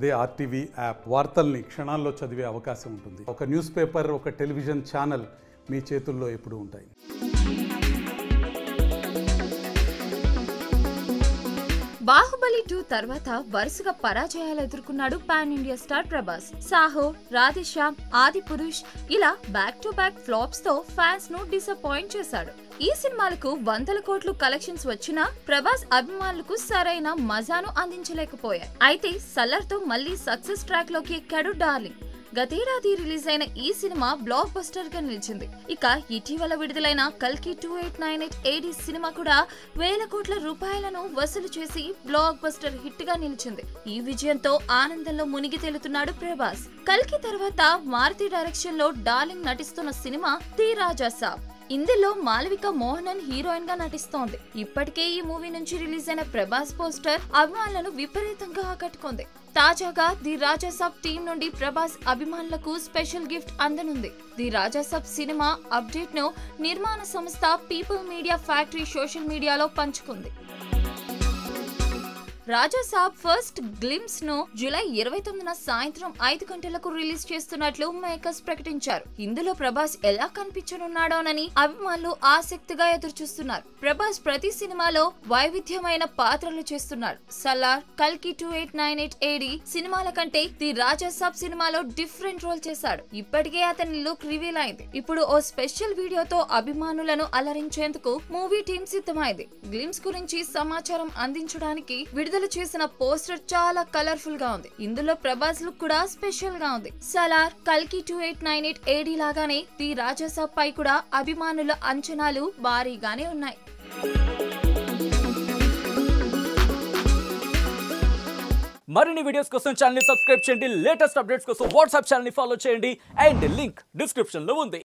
అదే RTV app వార్తల్ని క్షణాల్లో చదివే అవకాశం ఉంటుంది. ఒక న్యూస్ పేపర్, ఒక టెలివిజన్ ఛానల్ మీ చేతుల్లో ఎప్పుడూ ఉంటాయి. బాహుబలి 2 తర్వాత వరుసగా పరాజయాలు ఎదుర్కొన్నాడు pan India star Prabhas. Saaho, Radhe Shyam, Adipurush ఇలా బ్యాక్ టు బ్యాక్ ఫ్లాప్స్ తో ఫ్యాన్స్ ను డిసప్పాయింట్ చేశాడు. ఈ సినిమాలకు 100 కోట్లు కలెక్షన్స్ వచ్చినా ప్రభాస్ అభిమానులకు సరైన మజాను అందించలేకపోయాయి. అయితే సలార్ తో మళ్లీ సక్సెస్ ట్రాక్ లోకి ఎక్కాడు డార్లింగ్. గతేడాది రిలీజ్ అయిన ఈ సినిమా బ్లాక్ బస్టర్ గా నిలిచింది. ఇక ఇటీవల విడుదలైన కల్కి 2898 AD సినిమా కూడా 1000 కోట్ల రూపాయలను వసూలు చేసి బ్లాక్ బస్టర్ హిట్ గా నిలిచింది. ఈ విజయంతో ఆనందంలో మునిగి తేలుతున్నాడు ప్రభాస్. కల్కి తర్వాత మారుతి డైరెక్షన్ లో డార్లింగ్ నటిస్తున్న సినిమా ది రాజా సాబ్. ఇందులో మాలవిక మోహనన్ హీరోయిన్ గా నటిస్తోంది. ఇప్పటికే ఈ మూవీ నుంచి రిలీజ్ అయిన ప్రభాస్ పోస్టర్ అభిమానులను విపరీతంగా ఆకట్టుకుంది. తాజాగా ది రాజా సాబ్ టీం నుండి ప్రభాస్ అభిమానులకు స్పెషల్ గిఫ్ట్ అందనుంది. The Raja Saab cinema update ను నిర్మాణ సంస్థ పీపుల్ మీడియా ఫ్యాక్టరీ సోషల్ మీడియాలో పంచుకుంది. రాజా సాబ్ ఫస్ట్ గ్లిమ్స్ ను జూలై 29న సాయంత్రం 5 గంటలకు రిలీజ్ చేస్తున్నట్లు మేకర్స్ ప్రకటించారు. ఇందులో ప్రభాస్ ఎలా కనిపించనున్నాడోనని అభిమానులు ఆసక్తిగా ఎదురుచూస్తున్నారు. ప్రభాస్ ప్రతి సినిమాలో వైవిధ్యమైన పాత్రలు చేస్తున్నాడు. సలార్, కల్కి 2898 AD సినిమాల కంటే ది రాజా సాబ్ సినిమాలో డిఫరెంట్ రోల్ చేశాడు. ఇప్పటికే అతని లుక్ రివీల్ అయింది. ఇప్పుడు ఓ స్పెషల్ వీడియోతో అభిమానులను అలరించేందుకు మూవీ టీం సిద్ధమైంది. గ్లిమ్స్ గురించి సమాచారం అందించడానికి విడుదల చేసిన పోస్టర్ చాలా కలర్ఫుల్ గా ఉంది. ఇందులో ప్రభాస్ లుక్ కూడా స్పెషల్ గా ఉంది. సలార్, కల్కి 2898 AD లాగానే ది రాజా సాబ్ పై కూడా అభిమానుల అంచనాలు భారీగానే ఉన్నాయి. మరిన్ని వీడియోస్ కోసం ఛానల్ ని సబ్స్క్రైబ్ చేయండి. లేటెస్ట్ అప్డేట్స్ కోసం వాట్సాప్ ఛానల్ ని ఫాలో చేయండి. అండ్ లింక్ డిస్క్రిప్షన్ లో ఉంది.